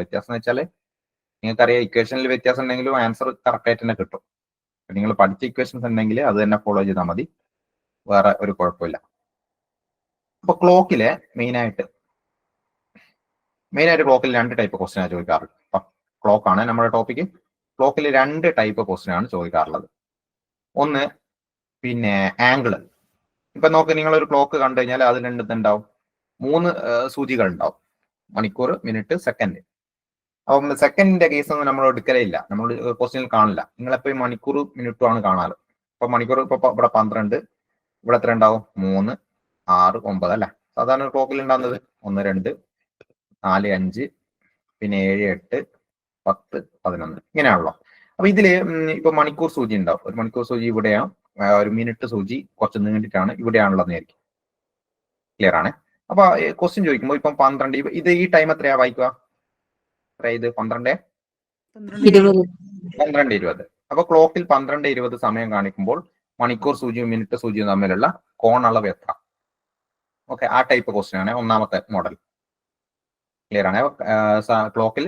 വ്യത്യാസമുണ്ട്. വ്യത്യാസം എന്ന് വെച്ചാൽ നിങ്ങൾക്കറിയാം ഇക്വേഷനിൽ വ്യത്യാസം ഉണ്ടെങ്കിലും ആൻസർ കറക്റ്റ് ആയിട്ട് തന്നെ കിട്ടും. നിങ്ങൾ പഠിച്ച ഇക്വേഷൻസ് ഉണ്ടെങ്കിൽ അത് തന്നെ ഫോളോ ചെയ്താൽ മതി, വേറെ ഒരു കുഴപ്പമില്ല. അപ്പൊ ക്ലോക്കിലെ മെയിനായിട്ട് ക്ലോക്കിൽ 2 ടൈപ്പ് ക്വസ്റ്റ്യൻ ചോദിക്കാറുള്ളത്. ക്ലോക്ക് ആണ് നമ്മുടെ ടോപ്പിക്ക്. ക്ലോക്കിൽ 2 ടൈപ്പ് ക്വസ്റ്റ്യൻ ആണ് ചോദിക്കാറുള്ളത്. ഒന്ന് പിന്നെ ആംഗിള്. ഇപ്പൊ നോക്ക്, നിങ്ങളൊരു ക്ലോക്ക് കണ്ടു കഴിഞ്ഞാൽ അതിൽ എന്തുണ്ടാവും? 3 സൂചികൾ ഉണ്ടാവും, മണിക്കൂർ, മിനിറ്റ്, സെക്കൻഡ്. അപ്പം സെക്കൻഡിന്റെ കേസ് ഒന്നും നമ്മൾ എടുക്കലേ ഇല്ല, നമ്മൾ ക്വസ്റ്റ്യനിൽ കാണില്ല. നിങ്ങളെപ്പോഴും മണിക്കൂർ മിനിറ്റും ആണ് കാണാറ്. ഇപ്പൊ മണിക്കൂർ ഇപ്പൊ ഇവിടെ 12, ഇവിടെ എത്ര ഉണ്ടാവും? 3, 6, 9 അല്ലെ സാധാരണ ക്ലോക്കിൽ ഉണ്ടാകുന്നത്. 1, 2, 4, 5, പിന്നെ 7, 8, 10, 11 ഇങ്ങനെയാണല്ലോ. അപ്പൊ ഇതില് ഇപ്പൊ മണിക്കൂർ സൂചി ഉണ്ടാവും. ഒരു മണിക്കൂർ സൂചി ഇവിടെയാണ്, ഒരു മിനിറ്റ് സൂചി കുറച്ച് നീണ്ടിട്ടാണ് ഇവിടെയാണുള്ളതെന്നായിരിക്കും. ക്ലിയർ ആണ്. അപ്പൊ ക്വസ്റ്റ്യൻ ചോദിക്കുമ്പോൾ ഇപ്പം 12, ഇത് ഈ ടൈം എത്രയാ വായിക്കുക? ഇത് 12:20. അപ്പൊ ക്ലോക്കിൽ 12:20 സമയം കാണിക്കുമ്പോൾ മണിക്കൂർ സൂചിയും മിനിറ്റ് സൂചിയും തമ്മിലുള്ള കോണളവ് എത്ര? ഓക്കെ, ആ ടൈപ്പ് ക്വസ്റ്റ്യൻ ആണ് ഒന്നാമത്തെ മോഡൽ. ക്ലിയർ ആണ്. ക്ലോക്കിൽ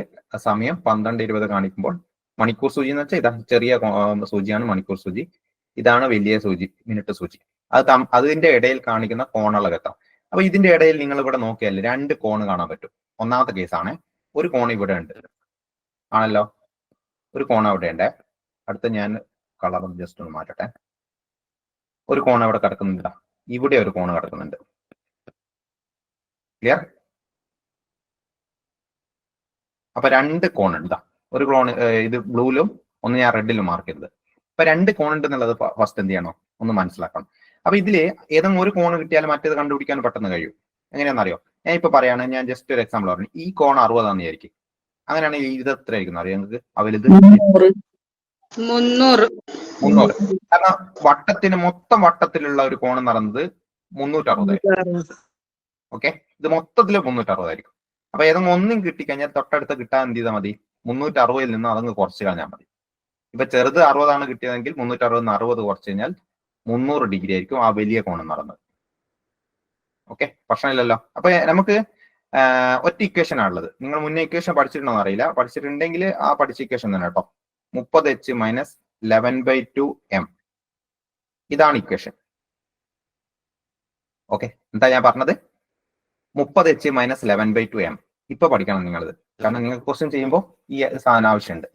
സമയം 12:20 കാണിക്കുമ്പോൾ മണിക്കൂർ സൂചി എന്ന് വെച്ചാൽ ഇതാ ചെറിയ സൂചിയാണ് മണിക്കൂർ സൂചി, ഇതാണ് വലിയ സൂചി മിനിറ്റ് സൂചി. അതിന്റെ ഇടയിൽ കാണിക്കുന്ന കോണളവ് എത്ര? അപ്പൊ ഇതിന്റെ ഇടയിൽ നിങ്ങൾ ഇവിടെ നോക്കിയാൽ 2 കോണ് കാണാൻ പറ്റും. ഒന്നാമത്തെ കേസാണ്. ഒരു കോൺ ഇവിടെ ഉണ്ട് ആണല്ലോ, ഒരു കോൺ അവിടെ ഉണ്ട്. അടുത്ത ഞാൻ കളർ ജസ്റ്റ് ഒന്ന് മാറ്റട്ടെ. ഒരു കോൺ അവിടെ കിടക്കുന്നുണ്ട്, ഇവിടെ ഒരു കോൺ കിടക്കുന്നുണ്ട്. ക്ലിയർ? അപ്പൊ 2 കോൺ ഉണ്ട്. ഒരു കോൺ ഇത് ബ്ലൂയിലും ഒന്ന് ഞാൻ റെഡിലും മാർക്ക് ചെയ്തത്. അപ്പൊ 2 കോൺ ഉണ്ട് എന്നുള്ളത് ഫസ്റ്റ് എന്ത് ചെയ്യണം? ഒന്ന് മനസ്സിലാക്കണം. അപ്പൊ ഇതില് ഏതെങ്കിലും ഒരു കോൺ കിട്ടിയാൽ മറ്റേത് കണ്ടുപിടിക്കാൻ പെട്ടെന്ന് കഴിയും. എങ്ങനെയാണെന്നറിയോ? ഞാൻ ഇപ്പൊ പറയാണ്, ഞാൻ ജസ്റ്റ് ഒരു എക്സാമ്പിൾ പറഞ്ഞു. ഈ കോൺ 60 ആണെന്ന് വിചാരിക്കും. അങ്ങനെയാണെങ്കിൽ ഇത് എത്ര ആയിരിക്കും അറിയാം നിങ്ങൾക്ക്? അവലിത് 300. കാരണം വട്ടത്തിന് മൊത്തം വട്ടത്തിലുള്ള ഒരു കോൺ എന്ന് പറയുന്നത് 360. ഓക്കെ, ഇത് മൊത്തത്തില് 360 ആയിരിക്കും. അപ്പൊ ഏതെങ്കിലും ഒന്നും കിട്ടിക്കഴിഞ്ഞാൽ തൊട്ടടുത്ത് കിട്ടാൻ എന്ത് ചെയ്താൽ മതി? 360 നിന്ന് അതങ്ങ് കുറച്ച് കളഞ്ഞാൽ മതി. ഇപ്പൊ ചെറുത് 60 ആണ് കിട്ടിയതെങ്കിൽ 360 60 കുറച്ച് കഴിഞ്ഞാൽ 300 ഡിഗ്രി ആയിരിക്കും ആ വലിയ കോൺ എന്ന് പറയുന്നത്. ഓക്കെ, പ്രശ്നമില്ലല്ലോ. അപ്പൊ നമുക്ക് ഒറ്റ ഇക്വേഷൻ ആണുള്ളത്. നിങ്ങൾ മുന്നേ ഇക്വേഷൻ പഠിച്ചിട്ടുണ്ടോ അറിയില്ല. പഠിച്ചിട്ടുണ്ടെങ്കിൽ ആ പഠിച്ച ഇക്വേഷൻ തന്നെ കേട്ടോ. 30h - 11/2 m. ഇതാണ് ഇക്വേഷൻ. ഓക്കെ, എന്താ ഞാൻ പറഞ്ഞത്? 30h - 11/2 m. ഇപ്പൊ പഠിക്കണം നിങ്ങളത്, കാരണം നിങ്ങൾക്ക് ക്വസ്റ്റ്യൻ ചെയ്യുമ്പോൾ ഈ സാധനം ആവശ്യമുണ്ട്.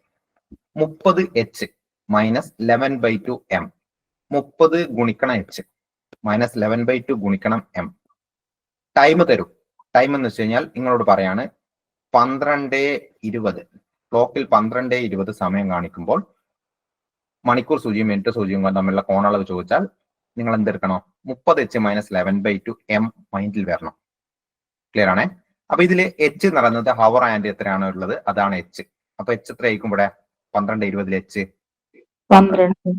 30h - 11/2 m. 30 ഗുണിക്കണം h - 11/2 ഗുണിക്കണം m. ടൈം തരും. ടൈം എന്ന് വെച്ച് കഴിഞ്ഞാൽ നിങ്ങളോട് പറയാണ് 12:20. ക്ലോക്കിൽ 12:20 സമയം കാണിക്കുമ്പോൾ മണിക്കൂർ സൂചിയും മിനിറ്റ് സൂചിയും തമ്മിലുള്ള കോണളവ് ചോദിച്ചാൽ നിങ്ങൾ എന്തെടുക്കണം? 30h - 11/2 m മൈൻഡിൽ വരണം. ക്ലിയർ ആണേ? അപ്പൊ ഇതില് h എന്ന് പറയുന്നത് ഹവർ ആൻഡ് എത്രയാണോ ഉള്ളത് അതാണ് h. അപ്പൊ h എത്ര ആയിരിക്കും ഇവിടെ? 12:20 h 12.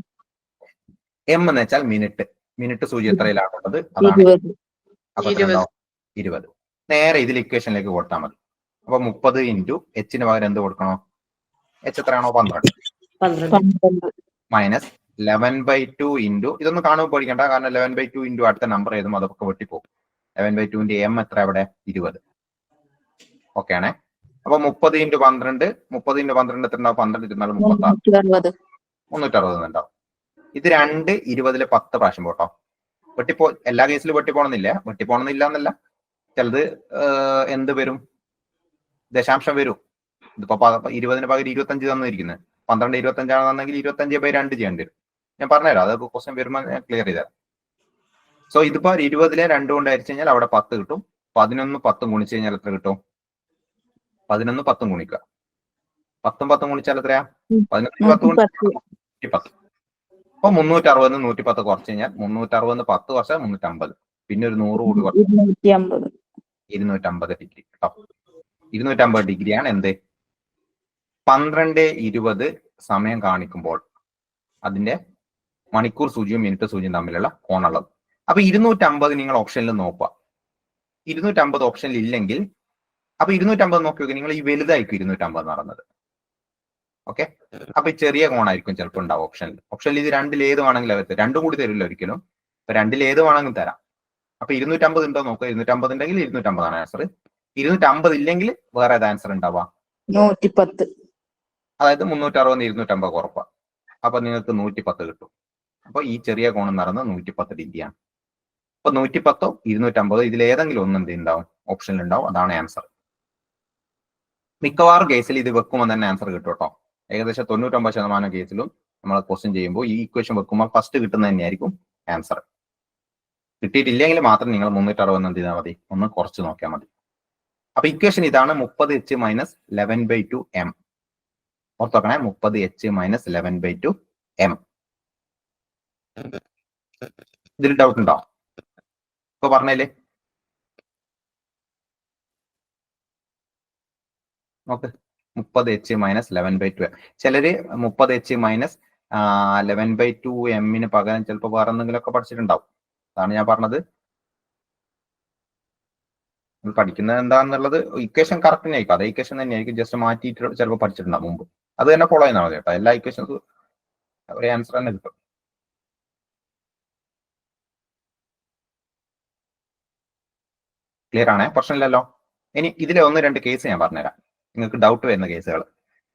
m എന്ന് വെച്ചാൽ മിനിറ്റ്. മിനിറ്റ് സൂചി എത്രയിലാണുള്ളത് അതാണ്. അപ്പൊ 20. നേരെ ഇതിൽ ഇക്വേഷനിലേക്ക് കൊടുത്താൽ മതി. അപ്പൊ 30 ഇൻറ്റു h പകരം എന്ത് കൊടുക്കണോ? h എത്രയാണോ? 12 മൈനസ് 11/2 ഇൻറ്റു ഇതൊന്നും കാണുമ്പോൾ പഠിക്കണ്ട, കാരണം 11/2 ഇൻറ്റു അടുത്ത നമ്പർ ഏതും അതൊക്കെ വെട്ടിപ്പോകും. 11/2 m എത്ര ഇവിടെ? 20. ഓക്കെ ആണേ? അപ്പൊ 30 ഇൻറ്റു 12 30 ഇൻറ്റു 12 എത്ര ഉണ്ടാവും? 12 ഇരുന്നാലും 36 360 ഉണ്ടാവും. ഇത് 2 20 10 പ്രാവശ്യം പോട്ടോ. വെട്ടിപ്പോ എല്ലാ കേസിലും വെട്ടിപ്പോണമെന്നില്ല. വെട്ടിപ്പോണമെന്നില്ല എന്നല്ല, ചിലത് എന്ത് വരും? ദശാംശം വരും. ഇതിപ്പോ 20 പകരം 25 തന്നിരിക്കുന്നത്. 12 25 ആണെന്നുണ്ടെങ്കിൽ 25/2 ചെയ്യേണ്ടി വരും. ഞാൻ പറഞ്ഞുതരാം, അതൊക്കെ ക്വസ്റ്റ്യൻ വരുമ്പോൾ ഞാൻ ക്ലിയർ ചെയ്തുതരാം. സോ ഇതിപ്പോ 20 2 കൊണ്ട് അരിച്ചു കഴിഞ്ഞാൽ അവിടെ 10 കിട്ടും. 11 10 ഗുണിച്ചു കഴിഞ്ഞാൽ എത്ര കിട്ടും? 11 10 ഗുണിക്കുക. 10 10 ഗുണിച്ചാൽ എത്രയാ? 11 10 അപ്പൊ 360 110 കുറച്ച് കഴിഞ്ഞാൽ 360 10 കുറച്ചാൽ 350. പിന്നെ ഒരു 100 കൂടി കുറച്ച് 250 ഡിഗ്രി കേട്ടോ. 250 ഡിഗ്രിയാണ് എന്ത്? 12:20 സമയം കാണിക്കുമ്പോൾ അതിന്റെ മണിക്കൂർ സൂചിയും മിനിറ്റ് സൂചിയും തമ്മിലുള്ള കോണളവ്. അപ്പൊ 250 നിങ്ങൾ ഓപ്ഷനിൽ നോക്കുക. 250 ഓപ്ഷനിൽ ഇല്ലെങ്കിൽ അപ്പൊ 250 നോക്കി നോക്കി നിങ്ങൾ ഈ വലുതായിരിക്കും 250 നടന്നത്. ഓക്കെ, അപ്പൊ ഈ ചെറിയ കോണായിരിക്കും ചിലപ്പോൾ ഉണ്ടാവും ഓപ്ഷനിൽ. ഓപ്ഷനിൽ ഇത് 2ൽ ഏത് വേണമെങ്കിലും അവർ രണ്ടും കൂടി തരില്ല ഒരിക്കലും. ഇപ്പൊ 2ൽ ഏത് വേണമെങ്കിലും തരാം. അപ്പൊ 250 ഉണ്ടോ നോക്കുക. 250 ഉണ്ടെങ്കിൽ 250 ആണ് ആൻസർ. 250 ഇല്ലെങ്കിൽ വേറെ ഏത് ആൻസർ ഉണ്ടാവുക? 110. അതായത് 360 250 കുറപ്പാ. അപ്പൊ നിങ്ങൾക്ക് 110 കിട്ടും. അപ്പൊ ഈ ചെറിയ കോണം നടന്ന് 110 ഡിഗ്രിയാണ്. അപ്പൊ 110 250 ഇതിൽ ഏതെങ്കിലും ഒന്ന് എന്ത് ഉണ്ടാവും, ഓപ്ഷനിൽ ഉണ്ടാവും. അതാണ് ആൻസർ. മിക്കവാറും കേസിൽ ഇത് വെക്കുമ്പോൾ തന്നെ ആൻസർ കിട്ടും കേട്ടോ. ഏകദേശം 99% കേസിലും നമ്മൾ ക്വസ്റ്റ്യൻ ചെയ്യുമ്പോൾ ഈ ഇക്വേഷൻ വെക്കുമ്പോൾ ഫസ്റ്റ് കിട്ടുന്നത് തന്നെയായിരിക്കും ആൻസർ. കിട്ടിയിട്ടില്ലെങ്കിൽ മാത്രം നിങ്ങൾ 360 എന്ത് ചെയ്താൽ മതി, ഒന്ന് കുറച്ച് നോക്കിയാൽ മതി. അപ്പൊ ഇക്വേഷൻ ഇതാണ് 30h മൈനസ് 11/2 m. ഓർത്ത് നോക്കണേ, 30h മൈനസ് 11/2 m. ഇതിൽ ഡൗട്ട് ഉണ്ടോ? ഇപ്പൊ പറഞ്ഞേലേ നോക്ക്, 30h മൈനസ് 11/2 m. ചിലര് 30h മൈനസ് 11/2 m പകരം ചിലപ്പോൾ വേറെ എന്തെങ്കിലുമൊക്കെ പഠിച്ചിട്ടുണ്ടാവും. അതാണ് ഞാൻ പറഞ്ഞത്. പഠിക്കുന്നത് എന്താണെന്നുള്ളത് ഇക്വേഷൻ കറക്റ്റ് തന്നെ ആയിരിക്കും, അതേ ഇക്വേഷൻ തന്നെ ആയിരിക്കും, ജസ്റ്റ് മാറ്റിയിട്ട് ചിലപ്പോൾ പഠിച്ചിട്ടുണ്ടാവും മുമ്പ്. അത് തന്നെ ഫോളോ ചെയ്യുന്നാൽ മതി കേട്ടോ. എല്ലാ ഇക്വേഷൻസും ഒരേ ആൻസർ തന്നെ കിട്ടും. ക്ലിയർ ആണേ, പ്രശ്നമില്ലല്ലോ. ഇനി ഇതിലെ 1-2 കേസ് ഞാൻ പറഞ്ഞുതരാം, നിങ്ങൾക്ക് ഡൗട്ട് വരുന്ന കേസുകൾ.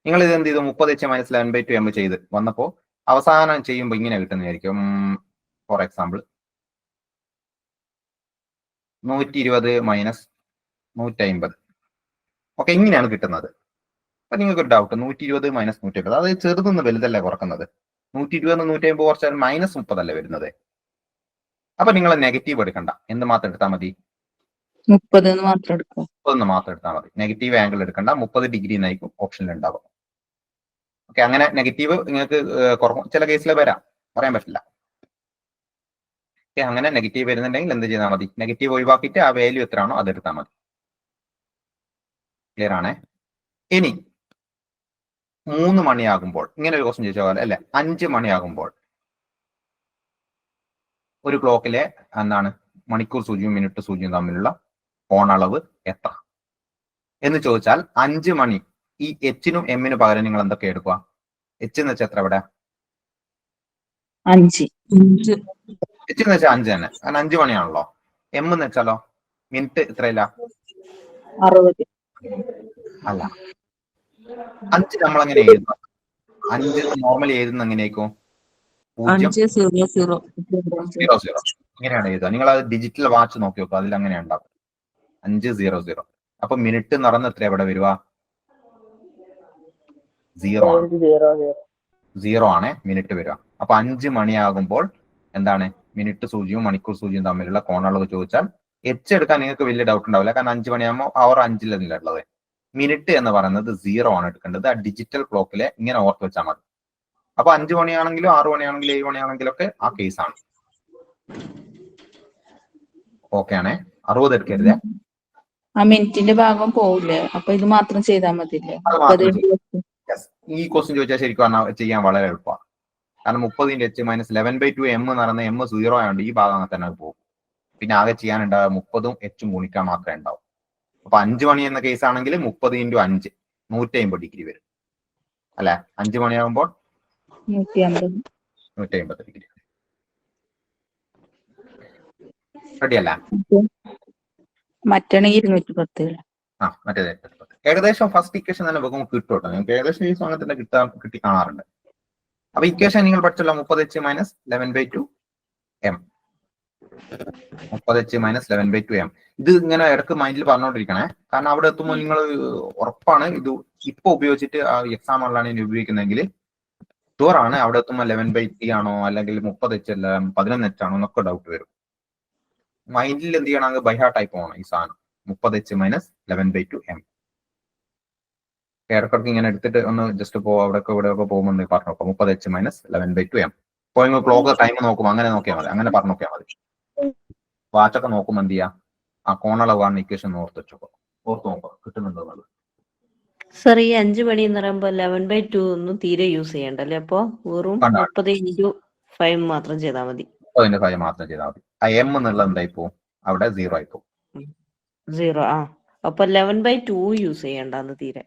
നിങ്ങൾ ഇത് എന്ത് ചെയ്തു, 30h മൈനസ് 11/2 m ചെയ്ത് വന്നപ്പോൾ അവസാനം ചെയ്യുമ്പോൾ ഇങ്ങനെ കിട്ടുന്നതായിരിക്കും. For example 120 minus 150. ഓക്കെ, ഇങ്ങനെയാണ് കിട്ടുന്നത്. അപ്പൊ നിങ്ങൾക്ക് ഒരു ഡൗട്ട്, 120 മൈനസ് 150, അത് ചെറുതൊന്ന് വലുതല്ലേ കുറക്കുന്നത്. 120 150 കുറച്ചാൽ -30 അല്ലേ വരുന്നത്. അപ്പൊ നിങ്ങൾ നെഗറ്റീവ് എടുക്കണ്ട, എന്ത് മാത്രം എടുത്താൽ മതി, 30 മാത്രം എടുക്കാം. 30 മാത്രം എടുത്താൽ മതി. നെഗറ്റീവ് ആംഗിൾ എടുക്കണ്ട, 30 ഡിഗ്രി എന്നായിരിക്കും ഓപ്ഷനിൽ ഉണ്ടാവും. ഓക്കെ, അങ്ങനെ നെഗറ്റീവ് നിങ്ങൾക്ക് കുറക്കും, ചില കേസിൽ വരാം, പറയാൻ പറ്റില്ല. ഓക്കെ, അങ്ങനെ നെഗറ്റീവ് വരുന്നുണ്ടെങ്കിൽ എന്ത് ചെയ്താൽ മതി, നെഗറ്റീവ് ഒഴിവാക്കിയിട്ട് ആ വാല്യൂ എത്രയാണോ അതെടുത്താൽ മതി. ക്ലിയർ ആണേ. ഇനി 3 മണിയാകുമ്പോൾ ഇങ്ങനെ ഒരു ക്വസ്റ്റ്യൻ ചോദിച്ച പോലെ അല്ലെ, 5 മണിയാകുമ്പോൾ ഒരു ക്ലോക്കിലെ എന്താണ് മണിക്കൂർ സൂചിയും മിനിറ്റ് സൂചിയും തമ്മിലുള്ള കോണളവ് എത്ര എന്ന് ചോദിച്ചാൽ 5 മണി, ഈ എച്ചിനും എമ്മിനും പകരം നിങ്ങൾ എന്തൊക്കെ എടുക്കുക? എച്ച് എന്ന് വെച്ചാൽ എത്ര ഇവിടെ? 5. എച്ച് എന്ന് വെച്ചാൽ 5 തന്നെ, കാരണം 5 മണിയാണല്ലോ. എം എന്ന് വെച്ചാലോ മിനിറ്റ് എത്രയില്ല? 60. അല്ല, 5 നമ്മൾ എങ്ങനെ എഴുതുക? 5 നോർമലി എഴുതുന്ന എങ്ങനെയായിരിക്കും? 0 0 ഇങ്ങനെയാണ് എഴുതുക. നിങ്ങൾ അത് ഡിജിറ്റൽ വാച്ച് നോക്കി നോക്കുക, അതിൽ അങ്ങനെ ഉണ്ടാവും 500. അപ്പൊ മിനിറ്റ് നടന്ന് എത്ര എവിടെ വരുക? 0 ആണ് മിനിറ്റ് വരിക. അപ്പൊ 5 മണിയാകുമ്പോൾ എന്താണ് മിനിറ്റ് സൂചിയും മണിക്കൂർ സൂചിയും തമ്മിലുള്ള കോണളവ് ചോദിച്ചാൽ എച്ച് എടുക്കാൻ നിങ്ങൾക്ക് വലിയ ഡൗട്ട് ഉണ്ടാവില്ല, കാരണം 5 മണിയാകുമ്പോൾ അവർ 5 ഉള്ളത്. മിനിറ്റ് എന്ന് പറയുന്നത് 0 ആണ് എടുക്കേണ്ടത്. ആ ഡിജിറ്റൽ ക്ലോക്കിലെ ഇങ്ങനെ ഓർത്ത് വെച്ചാൽ മതി. അപ്പൊ 5 മണിയാണെങ്കിലും 6 മണിയാണെങ്കിലും 7 മണിയാണെങ്കിലും ഒക്കെ ആ കേസാണ്. ഓക്കെ ആണേ, 60 എടുക്കരുതേ. ആ മിനിറ്റിന്റെ ഭാഗം പോവില്ലേ, അപ്പൊ ഇത് മാത്രം ചെയ്താൽ മതില്ലേ? ഈ ക്വസ്റ്റ്യൻ ചോദിച്ചാൽ ശരിക്കും പറഞ്ഞാൽ ചെയ്യാൻ വളരെ എളുപ്പമാണ്. കാരണം 30h മൈനസ് 11/2 m എന്ന് പറയുന്ന m 0 ആയതുകൊണ്ട് ഈ ഭാഗം അങ്ങനെ തന്നെ പോകും. പിന്നെ ആകെ ചെയ്യാനുണ്ടാവുക 30ഉം h ഗുണിക്കാൻ മാത്രമേ ഉണ്ടാവും. അപ്പൊ 5 മണി എന്ന കേസ് ആണെങ്കിൽ 30 × 5 150 ഡിഗ്രി വരും അല്ലെ. 5 മണിയാകുമ്പോൾ 150 ഡിഗ്രി. റെഡി അല്ല? മറ്റാണെങ്കിൽ 210. മറ്റേത് 210. ഏകദേശം ഫസ്റ്റ് ഇക്വേഷൻ തന്നെ വെക്കുമ്പോൾ കിട്ടും കേട്ടോ. നിങ്ങൾക്ക് ഏകദേശം ഈ അങ്ങനെ തന്നെ കിട്ടി കാണാറുണ്ട്. അപ്പൊ ഇക്വേഷൻ നിങ്ങൾ പഠിച്ചല്ലോ, 30h minus 11/2 m. 30h minus 11/2 m. ഇത് ഇങ്ങനെ ഇടക്ക് മൈൻഡിൽ പറഞ്ഞുകൊണ്ടിരിക്കണേ, കാരണം അവിടെ എത്തുമ്പോൾ നിങ്ങൾ ഉറപ്പാണ് ഇത് ഇപ്പൊ ഉപയോഗിച്ചിട്ട് ആ എക്സാം ഉള്ളതാണ് ഇനി ഉപയോഗിക്കുന്നതെങ്കിൽ ഷുവറാണ് അവിടെ എത്തുമ്പോൾ 11/3 ആണോ അല്ലെങ്കിൽ 30h അല്ല 11h ആണോ എന്നൊക്കെ ഡൗട്ട് വരും. മൈൻഡിൽ എന്ത് ചെയ്യണമെങ്കിൽ ബൈഹാർട്ടായി പോകണം ഈ സാധനം, 30h മൈനസ് 11/2 m. ഇടക്കിടക്ക് ഇങ്ങനെ എടുത്തിട്ട് ഒന്ന് ജസ്റ്റ് അവിടെയൊക്കെ ഇവിടെയൊക്കെ പോകുമ്പോൾ പറഞ്ഞു നോക്കാം, 30h മൈനസ് 11/2 m. ഇപ്പോൾ നിങ്ങൾ ക്ലോക്ക് ടൈം നോക്കുമ്പോൾ അങ്ങനെ നോക്കിയാൽ മതി, അങ്ങനെ പറഞ്ഞു നോക്കിയാൽ മതി. വാച്ചൊക്കെ നോക്കുമ്പോൾ എന്ത് ചെയ്യാം, ആ കോണളവാണ് ഇക്വേഷൻ ഓർത്ത് വെച്ചോക്കോ, ഓർത്ത് നോക്കാം കിട്ടുന്നുണ്ടോ എന്നുള്ളത്. സർ, ഈ 5 മണി എന്ന് പറയുമ്പോൾ 11/2 ഒന്നും തീരെ യൂസ് ചെയ്യണ്ടല്ലേ? അപ്പൊ വെറും 30 × 5 മാത്രം ചെയ്താൽ മതി. 5 മാത്രം ചെയ്താൽ മതി. ആ എം എന്നുള്ളത് എന്തായി പോവും, അവിടെ 0 ആയി പോകും. 0. അപ്പൊ 11/2 യൂസ് ചെയ്യണ്ടെന്ന് തീരെ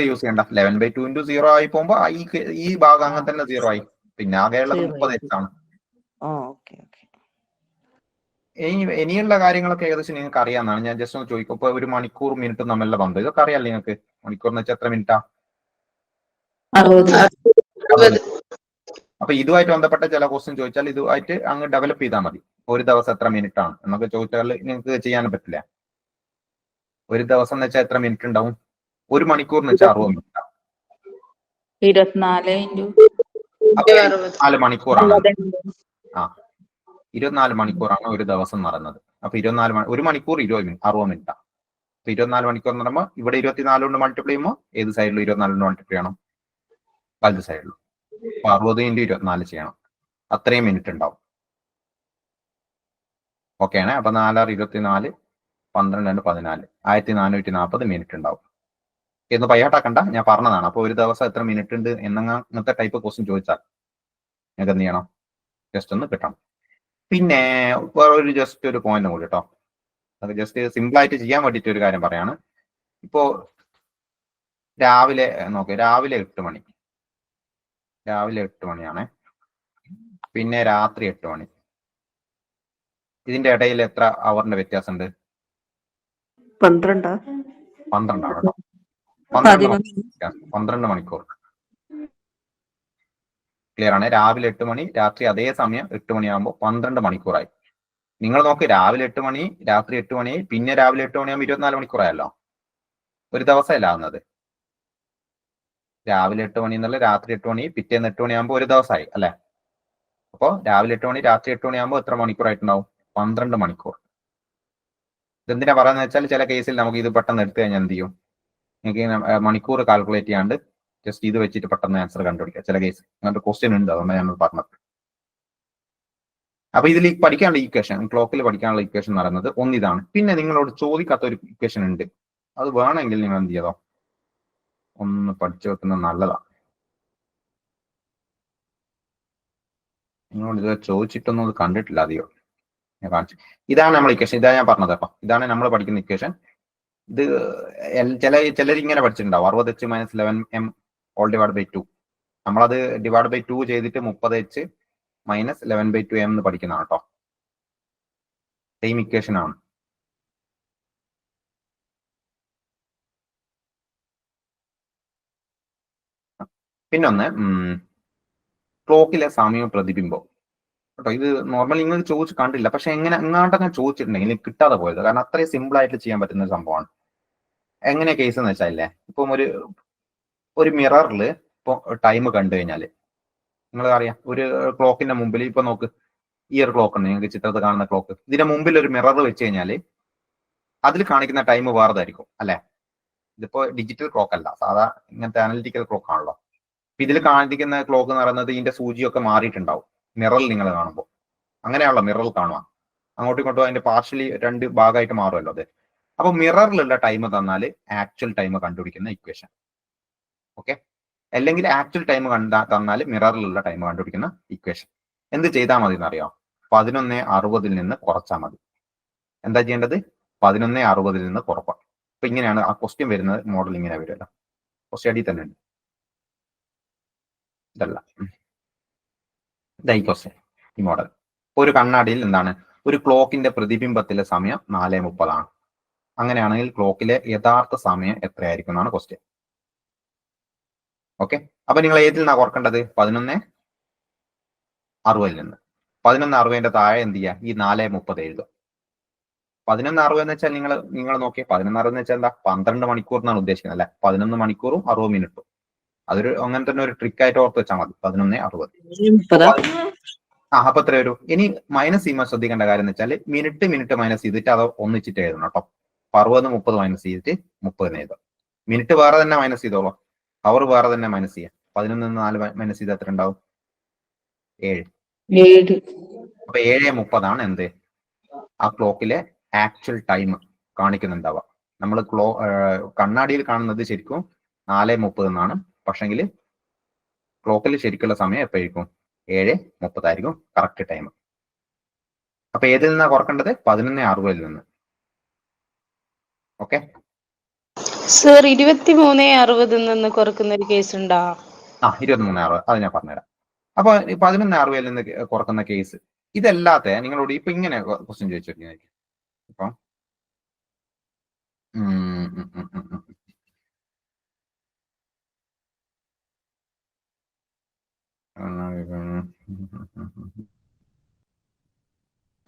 യൂസ് ചെയ്യണ്ട. 11/2 × 0 ആയി പോകുമ്പോ ഈ ഭാഗം അങ്ങനെ തന്നെ 0 ആയി. പിന്നെ ആകെയുള്ളത് 30h ആണ്. ഓക്കെ. ഇനിയുള്ള കാര്യങ്ങളൊക്കെ ഏകദേശം നിങ്ങൾക്ക് അറിയാവുന്നതാണ്. ഞാൻ ജസ്റ്റ് ഒന്ന് ചോദിക്കും. ഇപ്പൊ ഒരു മണിക്കൂർ മിനിറ്റ് തമ്മിലുള്ള ബന്ധം ഇതൊക്കെ അറിയാമല്ലോ നിങ്ങൾക്ക്? മണിക്കൂർ എന്ന് വെച്ചാൽ എത്ര മിനിറ്റാ? 60. അപ്പൊ ഇതുമായിട്ട് ബന്ധപ്പെട്ട ചില ക്വസ്റ്റ്യൻ ചോദിച്ചാൽ ഇതുമായിട്ട് അങ്ങ് ഡെവലപ്പ് ചെയ്താൽ മതി. ഒരു ദിവസം എത്ര മിനിറ്റ് ആണ് എന്നൊക്കെ ചോദിച്ചാൽ നിങ്ങൾക്ക് ചെയ്യാൻ പറ്റില്ല. ഒരു ദിവസം എന്ന് വെച്ചാൽ എത്ര മിനിറ്റ് ഉണ്ടാവും? ഒരു മണിക്കൂർ എന്ന് വെച്ചാൽ 60 മിനിറ്റ്. 24 4 മണിക്കൂറാണ്. 24 മണിക്കൂറാണ് ഒരു ദിവസം എന്ന് പറയുന്നത്. അപ്പൊ 1 മണിക്കൂർ 60 മിനിറ്റ്. അപ്പൊ 24 മണിക്കൂർ എന്ന് പറയുമ്പോൾ ഇവിടെ 24 കൊണ്ട് മൾട്ടിപ്ലൈ ചെയ്യുമ്പോൾ ഏത് സൈഡിലും 24 കൊണ്ട് മൾട്ടിപ്ലൈ ചെയ്യണം? വലത് സൈഡിലും. അപ്പൊ 60 × 24 ചെയ്യണം. അത്രയും മിനിറ്റ് ഉണ്ടാവും. ഓക്കെ ആണ്. അപ്പൊ 4 24 12 14 1440 മിനിറ്റ് ഉണ്ടാവും. എന്ന് പയ്യാട്ടാക്കണ്ട, ഞാൻ പറഞ്ഞതാണ്. അപ്പൊ ഒരു ദിവസം എത്ര മിനിറ്റ് ഉണ്ട് എന്നങ്ങനത്തെ ടൈപ്പ് ക്വസ്റ്റ്യൻ ചോദിച്ചാൽ നിങ്ങൾക്ക് എന്ത് ചെയ്യണം? ജസ്റ്റ് ഒന്ന് കിട്ടണം. പിന്നെ വേറെ ഒരു ജസ്റ്റ് ഒരു പോയിന്റ് കൂടി കേട്ടോ. അത് ജസ്റ്റ് സിമ്പിൾ ആയിട്ട് ചെയ്യാൻ വേണ്ടിയിട്ട് ഒരു കാര്യം പറയാണ്. ഇപ്പോ രാവിലെ നോക്ക്, രാവിലെ 8 മണി, രാവിലെ 8 മണിയാണ്. പിന്നെ രാത്രി 8 മണി. ഇതിന്റെ ഇടയിൽ എത്ര അവറിന്റെ വ്യത്യാസമുണ്ട്? 12 12 ആണ് കേട്ടോ. 12 മണിക്കൂർ. ക്ലിയർ ആണ്. രാവിലെ 8 മണി, രാത്രി അതേ സമയം 8 മണിയാകുമ്പോൾ 12 മണിക്കൂറായി. നിങ്ങൾ നോക്ക്, രാവിലെ 8 മണി, രാത്രി 8 മണി, പിന്നെ രാവിലെ 8 മണിയാകുമ്പോൾ 24 മണിക്കൂറായല്ലോ. ഒരു ദിവസമല്ല ആവുന്നത്. രാവിലെ 8 മണി എന്നുള്ള രാത്രി 8 മണി, പിറ്റേന്ന് 8 മണിയാകുമ്പോൾ ഒരു ദിവസമായി അല്ലെ? അപ്പോൾ രാവിലെ 8 മണി, രാത്രി 8 മണിയാകുമ്പോൾ എത്ര മണിക്കൂറായിട്ടുണ്ടാവും? 12 മണിക്കൂർ. ഇതെന്തിനാ പറയുന്നത് വെച്ചാൽ ചില കേസിൽ നമുക്ക് ഇത് പെട്ടെന്ന് എടുത്തു കഴിഞ്ഞാൽ എന്ത് ചെയ്യും? നിങ്ങൾക്ക് മണിക്കൂർ കാൽക്കുലേറ്റ് ചെയ്യാണ്ട് ജസ്റ്റ് ഇത് വെച്ചിട്ട് പെട്ടെന്ന് ആൻസർ കണ്ടുപിടിക്കുക. ചില കേസ് അങ്ങനത്തെ ക്വസ്റ്റ്യൻ ഉണ്ട്, അതുകൊണ്ട് ഞാൻ പറഞ്ഞത്. അപ്പൊ ഇതിൽ പഠിക്കാനുള്ള ഇക്വേഷൻ, ക്ലോക്കിൽ പഠിക്കാനുള്ള ഇക്വേഷൻ എന്ന് പറയുന്നത് ഒന്നിതാണ്. പിന്നെ നിങ്ങളോട് ചോദിക്കാത്ത ഒരു ഇക്വേഷൻ ഉണ്ട്. അത് വേണമെങ്കിൽ നിങ്ങൾ എന്ത് ചെയ്തോ, ഒന്ന് പഠിച്ചു വെക്കുന്നത് നല്ലതാണ്. നിങ്ങളോട് ഇത് ചോദിച്ചിട്ടൊന്നും അത് കണ്ടിട്ടില്ല അധികം. ഞാൻ കാണിച്ചു. ഇതാണ് നമ്മൾ ഇക്വേഷൻ. ഇതാണ് ഞാൻ പറഞ്ഞത് കേട്ടോ. ഇതാണ് നമ്മൾ പഠിക്കുന്ന ഇക്വേഷൻ. ഇത് ചിലർ ഇങ്ങനെ പഠിച്ചിട്ടുണ്ടാവും. 60h - 11m all divided by 2. നമ്മളത് ഡിവൈഡ് ബൈ 2 ചെയ്തിട്ട് 30h - 11/2m എന്ന് പഠിക്കുന്നതാണ് കേട്ടോ. സെയിം ഇക്വേഷൻ ആണ്. പിന്നൊന്ന് ക്ലോക്കിലെ സമയം പ്രതിബിംബം കേട്ടോ. ഇത് നോർമലി നിങ്ങൾ ചോദിച്ച് കണ്ടില്ല, പക്ഷെ എങ്ങാണ്ടൊക്കെ ചോദിച്ചിട്ടുണ്ടെങ്കിൽ കിട്ടാതെ പോയത്. കാരണം അത്രയും സിമ്പിൾ ആയിട്ട് ചെയ്യാൻ പറ്റുന്ന ഒരു സംഭവമാണ്. എങ്ങനെ കേസ് എന്ന് വെച്ചാലേ, ഇപ്പം ഒരു മിററിൽ ഇപ്പൊ ടൈം കണ്ടു കഴിഞ്ഞാല് നിങ്ങൾ അറിയാം, ഒരു ക്ലോക്കിന്റെ മുമ്പിൽ ഇപ്പൊ നോക്ക്, ഈ ഒരു ക്ലോക്ക് ഉണ്ട്, നിങ്ങൾക്ക് ചിത്രത്തിൽ കാണുന്ന ക്ലോക്ക്. ഇതിന്റെ മുമ്പിൽ ഒരു മിറർ വെച്ച് കഴിഞ്ഞാല് അതിൽ കാണിക്കുന്ന ടൈം വേറെതായിരിക്കും അല്ലെ? ഇതിപ്പോ ഡിജിറ്റൽ ക്ലോക്ക് അല്ല, സാധാ ഇങ്ങനത്തെ അനലിറ്റിക്കൽ ക്ലോക്ക് ആണല്ലോ. ഇതിൽ കാണിക്കുന്ന ക്ലോക്ക് എന്ന് പറയുന്നത് ഇതിന്റെ സൂചിയൊക്കെ മാറിയിട്ടുണ്ടാവും മിററിൽ നിങ്ങൾ കാണുമ്പോൾ. അങ്ങനെയാണല്ലോ മിററിൽ കാണുക. അങ്ങോട്ടും ഇങ്ങോട്ടും അതിന്റെ പാർഷ്യലി 2 ഭാഗമായിട്ട് മാറുമല്ലോ അത്. അപ്പൊ മിററിലുള്ള ടൈം തന്നാല് ആക്ച്വൽ ടൈം കണ്ടുപിടിക്കുന്ന ഇക്വേഷൻ. ഓക്കെ, അല്ലെങ്കിൽ ആക്ച്വൽ ടൈം തന്നാൽ മിററിലുള്ള ടൈം കണ്ടുപിടിക്കുന്ന ഇക്വേഷൻ. എന്ത് ചെയ്താൽ മതി എന്നറിയാം? 11:60 നിന്ന് കുറച്ചാൽ മതി. എന്താ ചെയ്യേണ്ടത്? 11:60 നിന്ന് കുറക്കാം. അപ്പൊ ഇങ്ങനെയാണ് ആ ക്വസ്റ്റ്യൻ വരുന്നത്. മോഡൽ ഇങ്ങനെ വരുമല്ലോ. ക്വസ്റ്റ്യൻ അടി തന്നെ ഉണ്ട്. ഇതല്ല, ഇതായി ക്വസ്റ്റ്യൻ. ഈ മോഡൽ ഒരു കണ്ണാടിയിൽ എന്താണ്, ഒരു ക്ലോക്കിന്റെ പ്രതിബിംബത്തിലെ സമയം 4:30 ആണ്. അങ്ങനെയാണെങ്കിൽ ക്ലോക്കിലെ യഥാർത്ഥ സമയം എത്രയായിരിക്കും എന്നാണ് ക്വസ്റ്റ്യൻ. ഓക്കെ, അപ്പൊ നിങ്ങൾ ഏതിൽ നിന്നാണ് കുറക്കേണ്ടത്? 11:60 നിന്ന്. 11:60 താഴെ എന്ത് ചെയ്യുക? ഈ 4:30 എഴുതുക. 11:60 എന്ന് വെച്ചാൽ നിങ്ങൾ നോക്കിയേ, 11:60 എന്ന് വെച്ചാൽ എന്താ? 12 മണിക്കൂർ എന്നാണ് ഉദ്ദേശിക്കുന്നത് അല്ലെ? 11 മണിക്കൂറും 60 മിനിറ്റും. അതൊരു അങ്ങനെ തന്നെ ഒരു ട്രിക്ക് ആയിട്ട് ഓർത്ത് വെച്ചാൽ മതി. 11:60. അപ്പൊ എത്ര വരും? ഇനി മൈനസ് ചെയ്യുമ്പോൾ ശ്രദ്ധിക്കേണ്ട കാര്യം എന്ന് വെച്ചാൽ മിനിറ്റ് മൈനസ് ചെയ്തിട്ട് അത് ഒന്നിച്ചിട്ട് എഴുതണം കേട്ടോ. 60 30 മൈനസ് ചെയ്തിട്ട് 30 എഴുതാം. മിനിറ്റ് വേറെ തന്നെ മൈനസ് ചെയ്തോളൂ, അവർ വേറെ തന്നെ മൈനസ് ചെയ്യാം. 11 4 മൈനസ് ചെയ്ത് എത്ര ഉണ്ടാവും? 7. അപ്പൊ 7:30 എന്ത്? ആ ക്ലോക്കിലെ ആക്ച്വൽ ടൈം കാണിക്കുന്നുണ്ടാവുക. നമ്മൾ കണ്ണാടിയിൽ കാണുന്നത് ശരിക്കും 4:30 എന്നാണ്. പക്ഷെങ്കിൽ ക്ലോക്കിൽ ശരിക്കുള്ള സമയം എപ്പോഴായിരിക്കും? 7:30 ആയിരിക്കും കറക്റ്റ് ടൈം. അപ്പൊ ഏതിൽ നിന്നാണ് കുറക്കേണ്ടത്? 11:60 നിന്ന്. ഓക്കെ സർ, 23:60 നിന്ന് കുറക്കുന്ന ഒരു കേസ് ഉണ്ടോ? 23:60 അത് ഞാൻ പറഞ്ഞുതരാം. അപ്പൊ 11:60 നിന്ന് കുറക്കുന്ന കേസ് ഇതല്ലാത്ത നിങ്ങളോട് ഇപ്പൊ ഇങ്ങനെ ക്വസ്റ്റ്യൻ ചോദിച്ചിരിക്കുന്നത് ഇപ്പൊ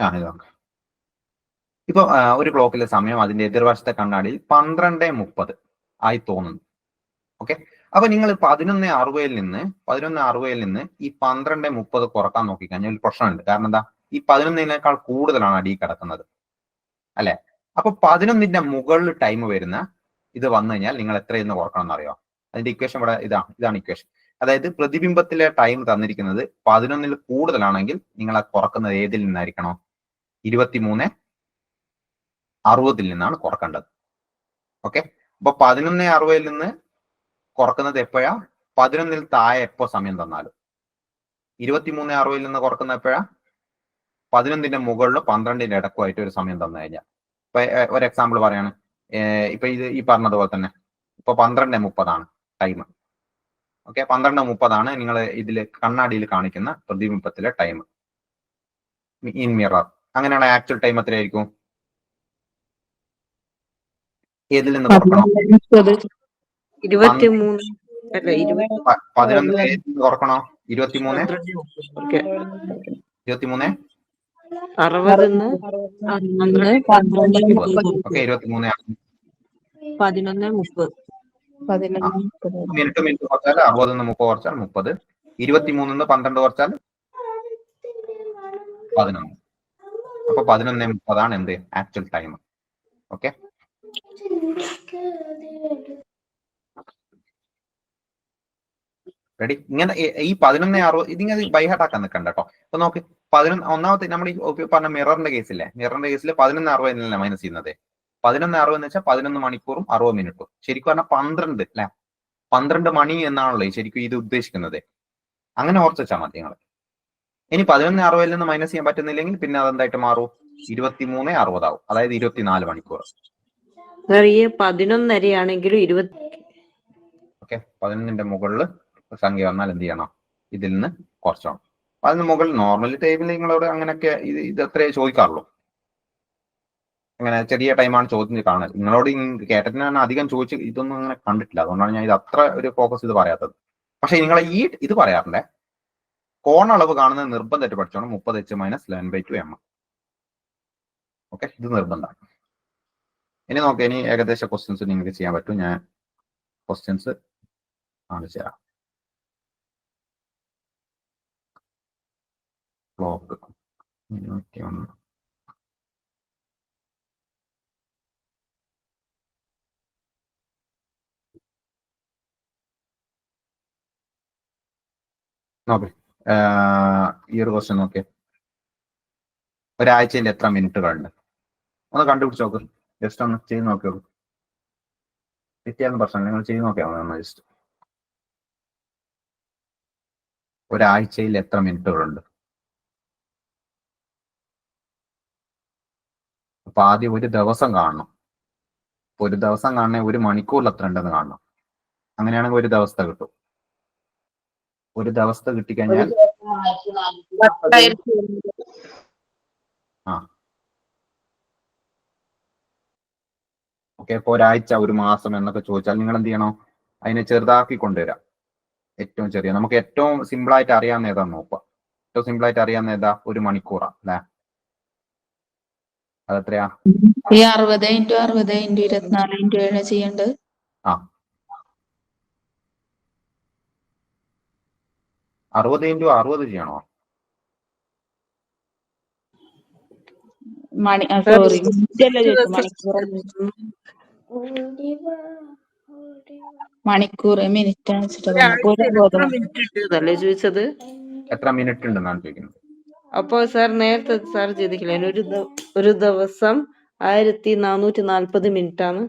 ഇത് നോക്കാം. ഇപ്പൊ ഒരു ക്ലോക്കിലെ സമയം അതിന്റെ എതിർവശത്തെ കണ്ണാടിയിൽ 12:30 ആയി തോന്നുന്നു. ഓക്കെ, അപ്പൊ നിങ്ങൾ 11:60 നിന്ന് ഈ 12:30 കുറക്കാൻ നോക്കിക്കഴിഞ്ഞാൽ ഒരു പ്രശ്നമുണ്ട്. കാരണം എന്താ, ഈ 11-നേക്കാൾ കൂടുതലാണ് അടി കിടക്കുന്നത് അല്ലെ. അപ്പൊ 11-ന്റെ മുകളിൽ ടൈം വരുന്ന ഇത് വന്നു കഴിഞ്ഞാൽ നിങ്ങൾ എത്രയെന്ന് കുറക്കണം എന്നറിയോ? അതിന്റെ ഇക്വേഷൻ ഇവിടെ ഇതാണ് ഇക്വേഷൻ. അതായത് പ്രതിബിംബത്തിലെ ടൈം തന്നിരിക്കുന്നത് 11-ൽ കൂടുതലാണെങ്കിൽ നിങ്ങൾ കുറക്കുന്നത് ഏതിൽ നിന്നായിരിക്കണോ? 23:60 നിന്നാണ് കുറക്കേണ്ടത്. ഓക്കെ, അപ്പൊ 11:60 നിന്ന് കുറക്കുന്നത് എപ്പോഴാ? 11-ൽ താഴെ എപ്പോ സമയം തന്നാലും. 23:60 നിന്ന് കുറക്കുന്ന എപ്പോഴാ? 11-ന്റെ മുകളിൽ 12-ന്റെ ഇടക്കുമായിട്ട് ഒരു സമയം തന്നു കഴിഞ്ഞാൽ. ഇപ്പൊ ഒരു എക്സാമ്പിൾ പറയാണ്. ഇപ്പൊ ഇത് ഈ പറഞ്ഞതുപോലെ തന്നെ ഇപ്പൊ 12:30 ടൈം. ഓക്കെ, 12:30 നിങ്ങൾ ഇതിൽ കണ്ണാടിയിൽ കാണിക്കുന്ന പ്രതിബിംബത്തിലെ ടൈം ഇൻ മിറർ. അങ്ങനെയാണ് ആക്ച്വൽ ടൈം എത്രയായിരിക്കും? ഏതിൽ നിന്ന് കുറക്കണം? 23 അല്ല 11 കുറക്കണോ? 23 ഓക്കെ 23 60 ഓക്കെ 23 11:30 മിനിറ്റ് കുറച്ചാൽ 60 30 കുറച്ചാൽ 30. 23 12 കുറച്ചാൽ 11. അപ്പൊ 11:30 എന്ത് ആക്ച്വൽ ടൈം. Okay, ready? ഇങ്ങനെ ഈ 11:60 ഇതിങ്ങനെ ബൈഹാർട്ട് ആക്കാൻ നിൽക്കണ്ട കേട്ടോ. അപ്പൊ നോക്ക്, 11 ഒന്നാമത്തെ നമ്മൾ ഈ പറഞ്ഞ മിററിന്റെ കേസില്ലേ, മിററിന്റെ കേസിൽ 11:60 മൈനസ് ചെയ്യുന്നത്. 11:60 എന്ന് വെച്ചാൽ 11 മണിക്കൂറും 60 മിനിറ്റും. ശരിക്കും പറഞ്ഞാൽ 12 അല്ലെ, 12 മണി എന്നാണല്ലോ ശരിക്കും ഇത് ഉദ്ദേശിക്കുന്നത്. അങ്ങനെ ഓർത്ത് വെച്ചാൽ മതി നിങ്ങൾ. ഇനി 11:60 നിന്ന് മൈനസ് ചെയ്യാൻ പറ്റുന്നില്ലെങ്കിൽ പിന്നെ അതെന്തായിട്ട് മാറും? 23:60 ആവും. അതായത് 24 മണിക്കൂർ. 11:30 ആണെങ്കിലും 20. ഓക്കെ, 11-ന്റെ മുകളിൽ സംഖ്യ വന്നാൽ എന്ത് ചെയ്യണം? ഇതിൽ നിന്ന് കുറച്ചോണം. അതിന് മുകളിൽ നോർമൽ ടൈമിൽ നിങ്ങളോട് അങ്ങനെയൊക്കെ ഇത് അത്രേ ചോദിക്കാറുള്ളൂ. അങ്ങനെ ചെറിയ ടൈമാണ് ചോദിച്ച് കാണുന്നത്. നിങ്ങളോട് കേട്ടിട്ട് ഞാൻ അധികം ചോദിച്ച് ഇതൊന്നും അങ്ങനെ കണ്ടിട്ടില്ല. അതുകൊണ്ടാണ് ഞാൻ ഇത് അത്ര ഒരു ഫോക്കസ് ഇത് പറയാത്തത്. പക്ഷെ നിങ്ങളെ ഈ ഇത് പറയാറുണ്ടേ, കോണളവ് കാണുന്നത് നിർബന്ധമായിട്ട് പഠിച്ചോണം. 30h - 11/2 mm. ഓക്കെ, ഇത് നിർബന്ധമാണ്. ഇനി നോക്കാം, ഇനി ഏകദേശ ക്വസ്റ്റ്യൻസ് നിങ്ങൾക്ക് ചെയ്യാൻ പറ്റും. ഞാൻ ക്വസ്റ്റ്യൻസ് കാണിച്ചു തരാം. ക്ലോക്ക് 21. നോക്കേ, ഈ ഒരു ക്വസ്റ്റ്യൻ നോക്കിയേ. ഒരാഴ്ചയിൽ എത്ര മിനിറ്റുകളുണ്ട്? ഒന്ന് കണ്ടുപിടിച്ച് നോക്ക്. ജസ്റ്റ് ഒന്ന് ചെയ്ത് നോക്കിയോളൂ. തെറ്റിയാലും പ്രശ്നം നിങ്ങൾ ചെയ്ത് നോക്കിയാൽ മതി. ജസ്റ്റ് ഒരാഴ്ചയിൽ എത്ര മിനിറ്റുകളുണ്ട്? അപ്പൊ ആദ്യം ഒരു ദിവസം കാണണം. ഒരു ദിവസം കാണണേ 1 മണിക്കൂറിൽ എത്ര ഉണ്ടെന്ന് കാണണം. അങ്ങനെയാണെങ്കിൽ ഒരു ദിവസത്തെ കിട്ടും. ഒരു ദിവസത്തെ കിട്ടിക്കഴിഞ്ഞാൽ ഓക്കെ, ഇപ്പൊ ഒരാഴ്ച, ഒരു മാസം എന്നൊക്കെ ചോദിച്ചാൽ നിങ്ങൾ എന്ത് ചെയ്യണോ? അതിനെ ചെറുതാക്കി കൊണ്ടുവരാം. ഏറ്റവും ചെറിയ നമുക്ക് ഏറ്റവും സിമ്പിൾ ആയിട്ട് അറിയാവുന്ന ഏതാ നോക്കുക. ഏറ്റവും സിമ്പിൾ ആയിട്ട് അറിയാവുന്ന ഏതാ? 1 മണിക്കൂറാ അല്ലെ. അതെത്രയാ? ഈ 60 × 60 × 24 × 7 ചെയ്യേണ്ടത്. 60 × 60 ചെയ്യണോ? സോറി, മണിക്കൂർ മിനിറ്റ് അല്ലേ ചോദിച്ചത്? എത്ര മിനിറ്റ് ഉണ്ടെന്നാണ് ചോദിക്കുന്നത്. അപ്പൊ സാർ നേരത്തെ സാർ ചെയ്തിട്ടില്ല, ഒരു ദിവസം 1440 മിനിറ്റ് ആണ്.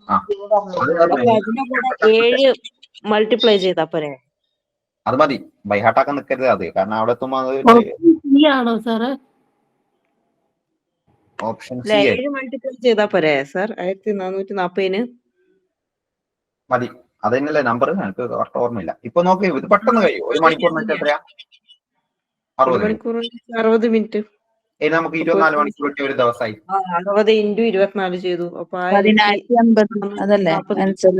അതിന്റെ കൂടെ 7 മൾട്ടിപ്ലൈ ചെയ്താ പോരെ? അത് മതി, ബൈഹാർട്ടാക്കാൻ നിൽക്കരുത് അത്. കാരണം അവിടെ എത്തുമ്പോ ഓപ്ഷൻ സി 7 മൾട്ടിപ്ലൈ ചെയ്താ പോരെ സാർ? 1440 മതി. അത് തന്നെയല്ലേ നമ്പർ? എനിക്ക് കറക്റ്റ് ഓർമ്മയില്ല. ഇപ്പൊ നോക്കി, ഇത് പെട്ടെന്ന് കഴിയും. 1 മണിക്കൂറിന് എത്രയാ? ഒരു 60 മിനിറ്റ്. മണിക്കൂർ 60 മിനിറ്റ്. ഇനി നമുക്ക് 24 മണിക്കൂർ കിട്ടിയ ഒരു ദിവസമായി. 60 × 24 ചെയ്തു. അപ്പൊ 1050 അതല്ലേ 40. ആൻസർ?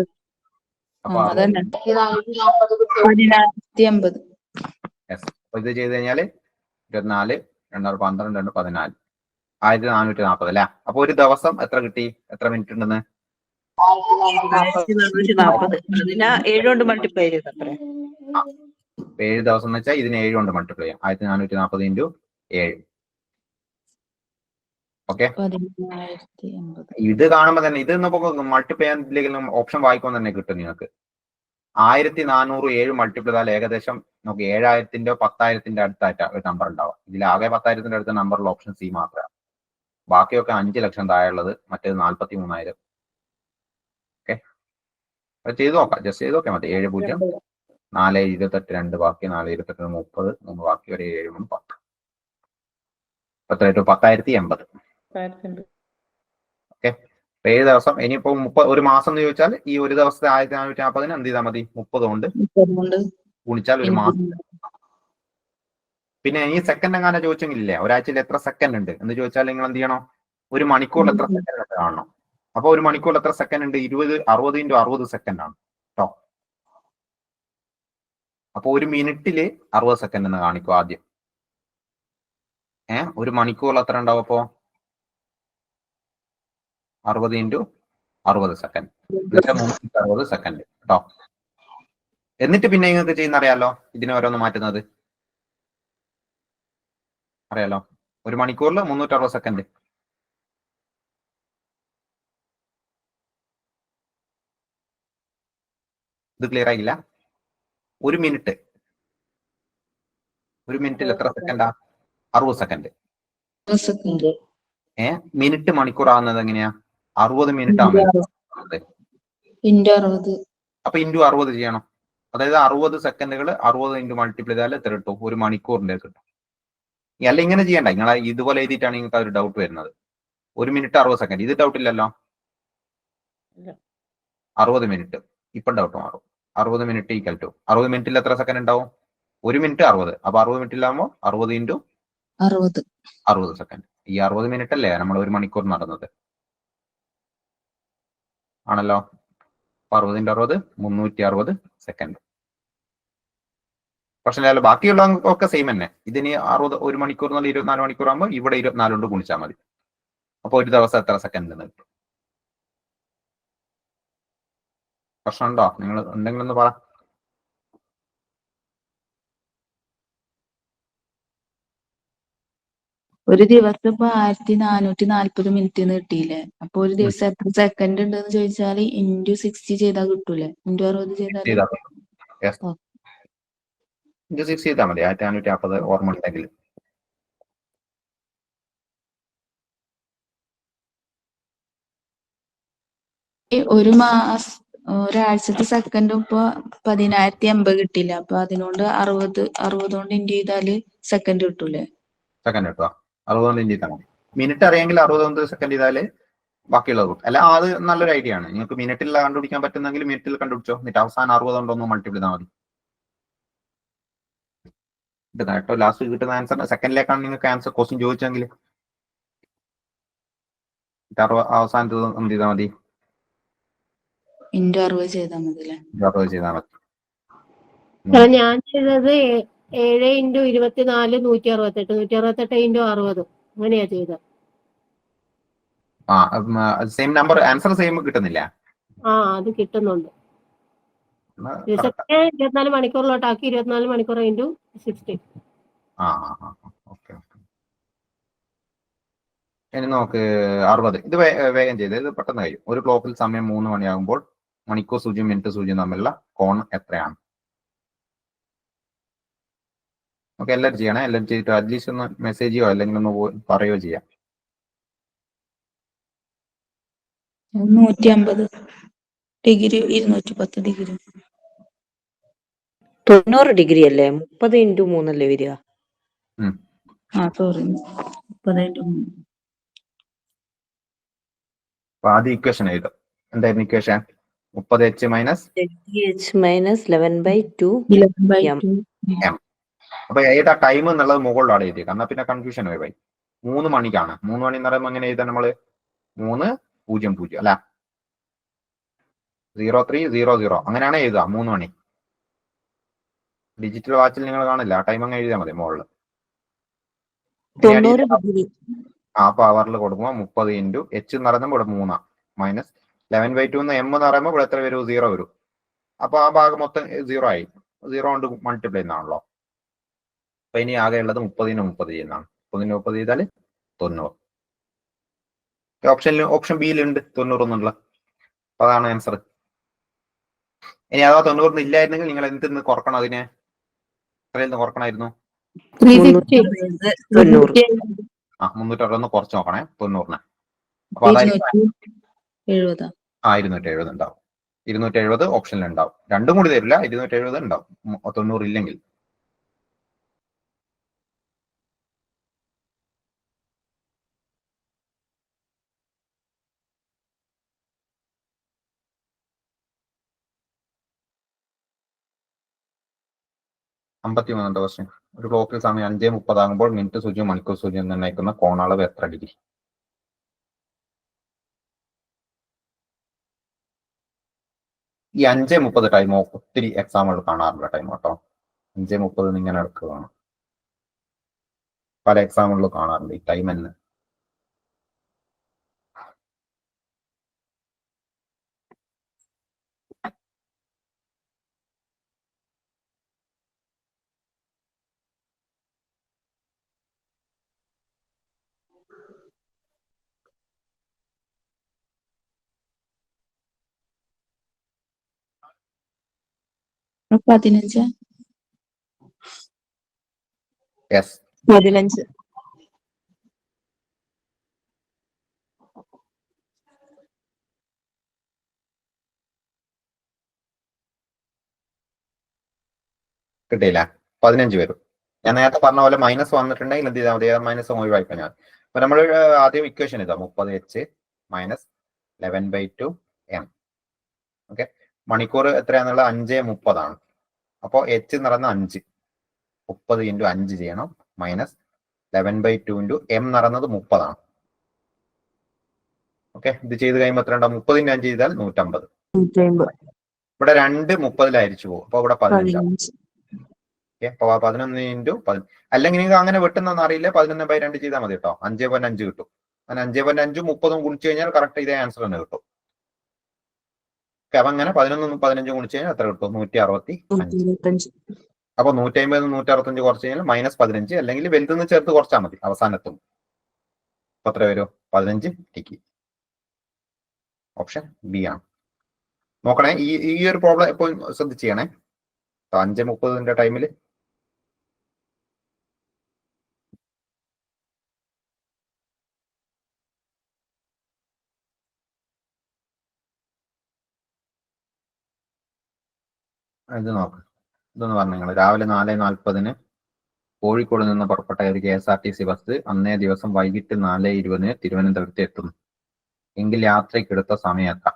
അപ്പൊ അതന്നെ 1050. അപ്പൊ ഇത് ചെയ്ത് കഴിഞ്ഞാല് 24 2 12 2 14 1440 അല്ലെ? അപ്പൊ ഒരു ദിവസം എത്ര കിട്ടി? എത്ര മിനിറ്റ് ഉണ്ടെന്ന്? 1440. അതിനാ 7 കൊണ്ട് മൾട്ടിപ്ലൈ ചെയ്ത് അത്രേ. 7 ദിവസം എന്ന് വെച്ചാൽ ഇതിന് 7 കൊണ്ട് മൾട്ടിപ്ലൈ ചെയ്യാം. 1440 × 7. ഓക്കെ, 1050. ഇത് കാണുമ്പോ തന്നെ ഇത് മൾട്ടിപ്ലൈ ചെയ്യാൻ ഓപ്ഷൻ വായിക്കുമ്പോൾ തന്നെ കിട്ടും നിങ്ങൾക്ക്. 1400 7 മൾട്ടിപ്ലൈ ചെയ്താൽ ഏകദേശം നമുക്ക് 7000-ന്റെ 10,000-ന്റെ അടുത്തായിട്ട് ഒരു നമ്പർ ഉണ്ടാവും. ഇതിൽ ആകെ 10,000-ന്റെ അടുത്ത നമ്പറുള്ള ഓപ്ഷൻ സി മാത്രമാണ്. ബാക്കിയൊക്കെ 5 ലക്ഷം താഴെയുള്ളത്, മറ്റേത് 43,000. ഓക്കെ, അത് ചെയ്ത് നോക്കാം, ജസ്റ്റ് ചെയ്ത് നോക്കിയാൽ മതി. 7 0 4 28 2 ബാക്കി 4 28 30 3 ബാക്കി ഒരു 7 3 10 10,080. ഓക്കെ, 7 ദിവസം. ഇനിയിപ്പോ 30 ഒരു മാസം എന്ന് ചോദിച്ചാൽ ഈ ഒരു ദിവസത്തെ 1440 എന്ത് ചെയ്താൽ മതി? 30 കൊണ്ട് ഗുണിച്ചാൽ ഒരു മാസം. പിന്നെ ഈ സെക്കൻഡ് എങ്ങനെ ചോദിച്ചെങ്കിലില്ലേ, ഒരാഴ്ചയിൽ എത്ര സെക്കൻഡ് ഉണ്ട് എന്ന് ചോദിച്ചാൽ നിങ്ങൾ എന്ത് ചെയ്യണം? ഒരു മണിക്കൂറിൽ എത്ര സെക്കൻഡ് ഉണ്ട് കാണണം. അപ്പൊ ഒരു മണിക്കൂറിൽ എത്ര സെക്കൻഡ് ഉണ്ട്? 60 × 60 സെക്കൻഡ് ആണ് കേട്ടോ. അപ്പൊ ഒരു മിനിറ്റില് 60 സെക്കൻഡ് എന്ന് കാണിക്കും ആദ്യം. ഒരു മണിക്കൂറിൽ എത്ര ഉണ്ടാവും? അപ്പോ 60 × 60 സെക്കൻഡ്, 360 സെക്കൻഡ് കേട്ടോ. എന്നിട്ട് പിന്നെ നിങ്ങൾക്ക് ചെയ്യുന്ന അറിയാലോ, ഇതിനെ ഓരോന്ന് മാറ്റുന്നത് അറിയാലോ. ഒരു മണിക്കൂറിൽ 360 സെക്കൻഡ്. ഇത് ക്ലിയർ ആയില്ല? ഒരു മിനിറ്റിൽ എത്ര സെക്കൻഡാ? 60 സെക്കൻഡ്. മിനിറ്റ് മണിക്കൂർ ആവുന്നത് എങ്ങനെയാ? 60 മിനിറ്റ് ആവുന്നത്. അപ്പൊ × 60 ചെയ്യണം. അതായത് 60 സെക്കൻഡുകൾ 60 × മൾട്ടിപ്ലൈ ചെയ്താൽ എത്ര കിട്ടും? ഒരു മണിക്കൂറിന്റെ കിട്ടും. അല്ല ഇങ്ങനെ ചെയ്യണ്ട, നിങ്ങൾ ഇതുപോലെ എഴുതിയിട്ടാണ് നിങ്ങൾക്ക് ഒരു ഡൗട്ട് വരുന്നത്. ഒരു മിനിറ്റ് 60 സെക്കൻഡ്, ഇത് ഡൗട്ട് ഇല്ലല്ലോ. 60 മിനിറ്റ്, ഇപ്പൊ ഡൗട്ട് മാറും. 60 മിനിറ്റ് ഈക്വൽ ടു 60 മിനിറ്റിൽ എത്ര സെക്കൻഡ് ഉണ്ടാവും? ഒരു മിനിറ്റ് 60. അപ്പൊ 60 മിനിറ്റിലാകുമ്പോൾ 60 × 60 സെക്കൻഡ്. ഈ 60 മിനിറ്റ് അല്ലേ നമ്മൾ ഒരു മണിക്കൂർ നടന്നത് ആണല്ലോ. 60 × 60 360 സെക്കൻഡ്. പ്രശ്നമില്ലല്ലോ, ബാക്കിയുള്ള ഒക്കെ സെയിം തന്നെ. ഇതിന് 60 ഒരു മണിക്കൂർ എന്നുള്ള 24 മണിക്കൂർ ആകുമ്പോൾ ഇവിടെ 24 കൊണ്ട് ഗുണിച്ചാൽ മതി. അപ്പൊ ഒരു ദിവസം എത്ര സെക്കൻഡ് എന്ന് കിട്ടും? പ്രശ്നമുണ്ടോ? നിങ്ങൾ എന്തെങ്കിലും ഒന്ന് പറ. ഒരു ദിവസം ഇപ്പൊ 1440 മിനിറ്റ് കിട്ടിയില്ലേ? അപ്പൊ ഒരു ദിവസം എത്ര സെക്കൻഡ് ഉണ്ടെന്ന് ചോദിച്ചാല് × 60 ചെയ്താൽ കിട്ടൂലേ? × 60 ചെയ്താൽ × 6 ചെയ്താൽ മതി. 1440 ഓർമ്മ ഉണ്ടെങ്കിൽ. ഒരാഴ്ചത്തെ സെക്കൻഡും ഇപ്പൊ 10,080 കിട്ടില്ല. അപ്പൊ അതിനോണ്ട് 60 കൊണ്ട് ഇൻറ്റു ചെയ്താല് സെക്കൻഡ് കിട്ടൂലേ? സെക്കൻഡ് കിട്ടുക 60 കൊണ്ട് ഇൻറ്റു ചെയ്താൽ മതി. മിനിറ്റ് അറിയെങ്കിൽ 60 സെക്കൻഡ് ചെയ്താല് ബാക്കിയുള്ളത് കിട്ടും. അല്ല അത് നല്ലൊരു ഐഡിയ ആണ്. നിങ്ങൾക്ക് മിനിറ്റിൽ കണ്ടുപിടിക്കാൻ പറ്റുന്നെങ്കിൽ മിനിറ്റിൽ കണ്ടുപിടിച്ചോ. എന്നിട്ട് അവസാനം 60 കൊണ്ടൊന്ന് മൾട്ടിപ്ലൈ ചെയ്താൽ മതി. കേട്ടോ, ലാസ്റ്റ് കിട്ടുന്ന ആൻസർ സെക്കൻഡിലേക്കാണ് നിങ്ങൾക്ക് ആൻസർ ക്വസ്റ്റ്യൻ ചോദിച്ചെങ്കിൽ അവസാനത്ത് എന്ത് ചെയ്താൽ മതി? × 60 ചെയ്താൽ മതി അല്ലേ? 60 ചെയ്താൽ മതി. ഞാൻ ചെയ്തത് 7 × 24 168 168 × 60 അങ്ങനെയാ ചെയ്തത്. സെയിം നമ്പർ ആൻസർ സെയിം കിട്ടുന്നില്ല. അത് കിട്ടുന്നുണ്ട്. 24 മണിക്കൂറിലോട്ടാക്കി 24 മണിക്കൂർ × 60. ഇനി നോക്ക് 60. ഇത് വേഗം ചെയ്ത്, ഇത് പെട്ടെന്ന് കഴിയും. ഒരു ക്ലോക്കിൽ സമയം 3 മണിയാകുമ്പോൾ മണിക്കൂർ സൂചിയും മിനിറ്റ് സൂചിയും തമ്മിലുള്ള കോൺ എത്രയാണ്? ഓക്കെ, എല്ലാവരും ചെയ്യണേ. എല്ലാവരും ചെയ്തിട്ട് അറ്റ്ലീസ്റ്റ് ഒന്ന് മെസ്സേജ് ചെയ്യോ അല്ലെങ്കിൽ ഒന്ന് പറയുകയോ ചെയ്യാം. 150 ഡിഗ്രി 210 ഡിഗ്രി 90 ഡിഗ്രി അല്ലേ? 30 × 3 അല്ലേ വരിക? സോറി 30 × 3. ആദ്യം ഇക്വേഷൻ എഴുതും. എന്തായിരുന്നു ഇക്വേഷൻ? 30h - 11/2 11/2 m. അപ്പൊ ഏതാ ടൈം എന്നുള്ളത് മുകളിലാണ് എഴുതിയത്. എന്നാൽ പിന്നെ കൺഫ്യൂഷൻ ആയി പോയി. 3 മണിക്കാണ്. 3 മണി എന്ന് പറയുമ്പോൾ എങ്ങനെ എഴുതാൻ നമ്മള് 3:00 അല്ല 03:00 അങ്ങനെയാണ് എഴുതുക. 3 മണി ഡിജിറ്റൽ വാച്ചിൽ നിങ്ങൾ കാണില്ല. ആ ടൈം അങ്ങ് എഴുതിയാൽ മതി മുകളിൽ. 90 ഡിഗ്രി. ഹാഫ് അവറിൽ കൊടുക്കുമ്പോൾ 30 ഇൻറ്റു എച്ച് എന്ന് പറയുമ്പോൾ ഇവിടെ 3 മൈനസ് 11/2 എന്ന് എം എന്ന് പറയുമ്പോൾ ഇവിടെ എത്ര വരും? 0 വരും. അപ്പൊ ആ ഭാഗം മൊത്തം 0 ആയി. 0 കൊണ്ട് മൾട്ടിപ്ലൈ ചെയ്യുന്നതാണല്ലോ. അപ്പൊ ഇനി ആകെ ഉള്ളത് 30 ചെയ്യുന്നതാണ്. 30 ചെയ്താൽ 90. ഓപ്ഷൻ ബിയിലുണ്ട് 90 എന്നുള്ള. അപ്പൊ അതാണ് ആൻസർ. ഇനി അഥവാ 90 ഇല്ലായിരുന്നെങ്കിൽ നിങ്ങൾ എന്തിന്ന് കുറക്കണം? അതിനെ എത്രയിൽ നിന്ന് കുറക്കണമായിരുന്നു? 360. 360 കുറച്ച് നോക്കണേ 90-നെ. അപ്പൊ അതായത് 270. 270 ഉണ്ടാവും. 270 ഓപ്ഷനിൽ ഉണ്ടാവും. രണ്ടും കൂടി തരില്ല. 270 ഉണ്ടാവും 90 ഇല്ലെങ്കിൽ. അമ്പത്തിമൂന്നാമത്തെ ക്വസ്റ്റ്യൻ. ഒരു ക്ലോക്കിൽ സമയം 5:30 ആകുമ്പോൾ മിനിറ്റ് സൂചിയും മണിക്കൂർ സൂചിയും നിർണ്ണയിക്കുന്ന കോണളവ് എത്ര ഡിഗ്രി? ഈ 5:30 ടൈം ഒത്തിരി എക്സാമ്പിൾ കാണാറുള്ള ടൈം കേട്ടോ. 5:30 ഇങ്ങനെ എടുക്കുകയാണ്. പല എക്സാമ്പിളിലും കാണാറുണ്ട് ഈ ടൈം എന്ന്. അപ്പൊ 15. യെസ്. 15. കിട്ടിയില്ല. 15 വരും. ഞാൻ നേരത്തെ പറഞ്ഞ പോലെ മൈനസ് വന്നിട്ടുണ്ടെങ്കിൽ എന്ത് ചെയ്താൽ മതി? മൈനസ് ഒഴിവാക്കാൻ ഞാൻ. അപ്പൊ നമ്മൾ ആദ്യം ഇക്വേഷൻ ഇതാ 30h മൈനസ് 11/2 m. ഓക്കെ, മണിക്കൂർ എത്രയാണെന്നുള്ളത് 5:30 ആണ്. അപ്പോൾ എച്ച് എന്ന് പറയുന്നത് 5. 30 ഇൻറ്റു 5 ചെയ്യണം മൈനസ് 11/2 ഇൻറ്റു എം എന്ന് പറയുന്നത് 30 ആണ്. ഓക്കെ, ഇത് ചെയ്ത് കഴിയുമ്പോൾ എത്ര ഉണ്ടാവും? 30 ഇൻറ്റു 5 ചെയ്താൽ 150. ഇവിടെ 2 30 അരിച്ചു പോകും. അപ്പൊ ഇവിടെ 15. ഓക്കെ, അപ്പൊ 11 ഇൻറ്റു 10. അല്ലെങ്കിൽ നിങ്ങൾക്ക് അങ്ങനെ വെട്ടുന്നതെന്ന് അറിയില്ല, 11/2 ചെയ്താൽ മതി കേട്ടോ. 5.5 കിട്ടും. അങ്ങനെ 5.5 30 ഗുണിച്ചു കഴിഞ്ഞാൽ കറക്റ്റ് ഇതേ ആൻസർ തന്നെ കിട്ടും. അപ്പൊ അങ്ങനെ 11 15 ഗുണിച്ചു കഴിഞ്ഞാൽ എത്ര കിട്ടും? 165. അപ്പൊ 150 165 കുറച്ച് കഴിഞ്ഞാൽ -15, അല്ലെങ്കിൽ വലുതെന്ന് ചേർത്ത് കുറച്ചാൽ മതി അവസാനത്തും. അപ്പൊ എത്ര വരും? 15 ഡിഗ്രി. ഓപ്ഷൻ ബി ആണ്. നോക്കണേ, ഈ ഒരു പ്രോബ്ലം എപ്പോഴും ശ്രദ്ധിച്ച് ചെയ്യണേ. 5:30 ടൈമിൽ ഇത് നോക്ക്. ഇതൊന്ന് പറഞ്ഞു നിങ്ങൾ. രാവിലെ 4:40 കോഴിക്കോട് നിന്ന് പുറപ്പെട്ട ഒരു KSRTC ബസ് അന്നേ ദിവസം വൈകിട്ട് 4:20 തിരുവനന്തപുരത്ത് എത്തുന്നു എങ്കിൽ യാത്രയ്ക്കെടുത്ത സമയം എത്ര?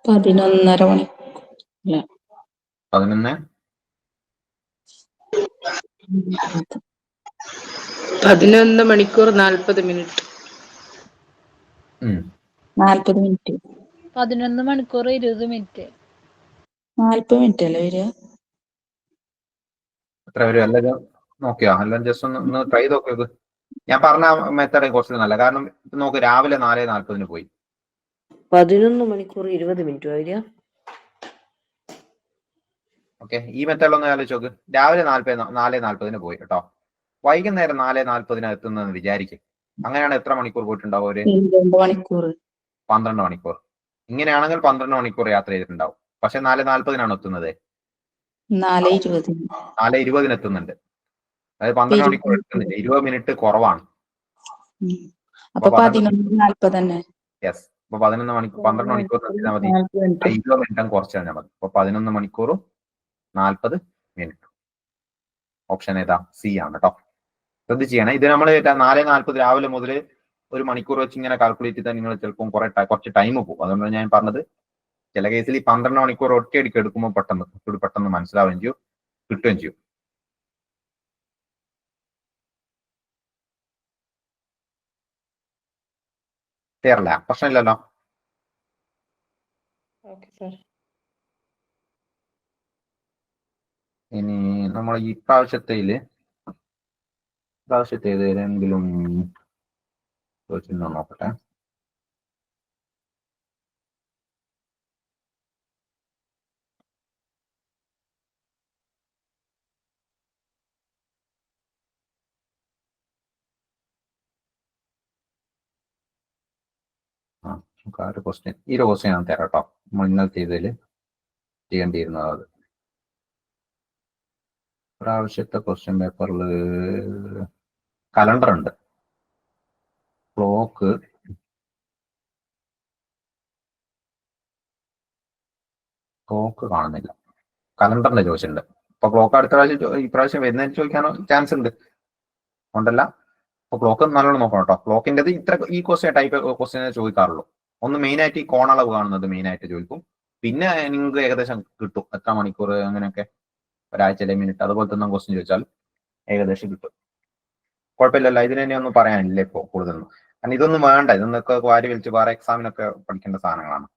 11.5 മണി. 11 മണിക്കൂർ 40 മിനിറ്റ്. 40 മിനിറ്റ്. 11 മണിക്കൂർ 20 മിനിറ്റ്. 40 മിനിറ്റ് അല്ലേ വരിക? എത്ര വരും? എല്ലാം നോക്കിയോ? എല്ലാം ജസ്റ്റ് ഒന്ന് ട്രൈ നോക്കിയത്. ഞാൻ പറഞ്ഞ മെത്തേഡ് കുറച്ച് നല്ല. കാരണം നോക്ക്, രാവിലെ 4:40 പോയി. 11 മണിക്കൂർ 20 മിനിറ്റ് വരിക. ഓക്കെ, ഈ മെത്തേഡിലൊന്ന് ആലോചിച്ച് നോക്ക്. രാവിലെ 4:40 പോയി കേട്ടോ. വൈകുന്നേരം 4:40 എത്തുന്നതെന്ന് വിചാരിക്കും. അങ്ങനെയാണ് എത്ര മണിക്കൂർ പോയിട്ടുണ്ടാവും? ഒരു 12 മണിക്കൂർ. 12 മണിക്കൂർ. ഇങ്ങനെയാണെങ്കിൽ 12 മണിക്കൂർ യാത്ര ചെയ്തിട്ടുണ്ടാവും. പക്ഷെ 4:40 എത്തുന്നത്. 4:20. 4:20 എത്തുന്നുണ്ട്. അതായത് 12 മണിക്കൂർ എടുക്കുന്നില്ല. 20 മിനിറ്റ് കുറവാണ്. അപ്പൊ 11:40 തന്നെ. യെസ്. അപ്പൊ 12 മണിക്കൂർ നിർത്തിയാൽ മതി. 20 മിനിറ്റും കുറച്ച് കഴിഞ്ഞാൽ മതി. അപ്പൊ 11 മണിക്കൂറും 40 മിനിറ്റ്. ഓപ്ഷൻ ഏതാ? സി ആണ് കേട്ടോ. ശ്രദ്ധിച്ച് ചെയ്യണം. ഇത് നമ്മൾ 4:40 രാവിലെ മുതൽ 1 മണിക്കൂർ വെച്ച് ഇങ്ങനെ കാൽക്കുലേറ്റ് ചെയ്താൽ നിങ്ങൾ ചിലപ്പം കുറച്ച് ടൈം പോകും. അതുകൊണ്ടാണ് ഞാൻ പറഞ്ഞത് ചില കേസിൽ ഈ 12 മണിക്കൂർ ഒറ്റയടിക്ക് എടുക്കുമ്പോൾ പെട്ടെന്ന് മനസ്സിലാവുകയും ചെയ്യും, കിട്ടുകയും ചെയ്യും. ക്ലിയർ അല്ലേ? പ്രശ്നമില്ലല്ലോ. Okay sir. ഇനി നമ്മൾ ഈ പ്രാവശ്യത്തേല് ഏതെങ്കിലും നോക്കട്ടെ. ആ ഒരു ക്വസ്റ്റ്യൻ, ഈ ഒരു ക്വസ്റ്റ്യൻ ഞാൻ തരാം കേട്ടോ. നമ്മൾ ഇന്നലത്തെ ഇതിൽ ചെയ്യേണ്ടിയിരുന്നത് അത്. പ്രാവശ്യത്തെ ക്വസ്റ്റ്യൻ പേപ്പറിൽ കലണ്ടർ ഉണ്ട്, ക്ലോക്ക് കാണുന്നില്ല, കലണ്ടറിന്റെ ചോദിച്ചിട്ടുണ്ട്. അപ്പൊ ക്ലോക്ക് അടുത്ത പ്രാവശ്യം ഈ പ്രാവശ്യം വരുന്നതിന് ചോദിക്കാനോ ചാൻസ് ഉണ്ട്, ഉണ്ടല്ല. അപ്പൊ ക്ലോക്ക് നല്ലോണം നോക്കണം കേട്ടോ. ക്ലോക്കിൻ്റെത് ഈ ക്വസ്റ്റ്യൻ ടൈപ്പ് ക്വസ്റ്റ്യനെ ചോദിക്കാറുള്ളൂ. ഒന്ന് മെയിൻ ആയിട്ട് ഈ കോണളവ് കാണുന്നത് മെയിൻ ആയിട്ട് ചോദിക്കും. പിന്നെ നിങ്ങൾക്ക് ഏകദേശം കിട്ടും എത്ര മണിക്കൂർ അങ്ങനെയൊക്കെ, ഒരാഴ്ചയിലെ മിനിറ്റ്, അതുപോലത്തെ ഒന്നും ക്വസ്റ്റ്യൻ ചോദിച്ചാൽ ഏകദേശം കിട്ടും. കുഴപ്പമില്ലല്ലോ. ഇതിന് തന്നെ ഒന്നും പറയാനില്ല ഇപ്പോൾ കൂടുതലൊന്നും. കാരണം ഇതൊന്നും വേണ്ട, ഇതൊന്നൊക്കെ വാരി വലിച്ച് വേറെ എക്സാമിനൊക്കെ പഠിക്കേണ്ട സാധനങ്ങളാണ്.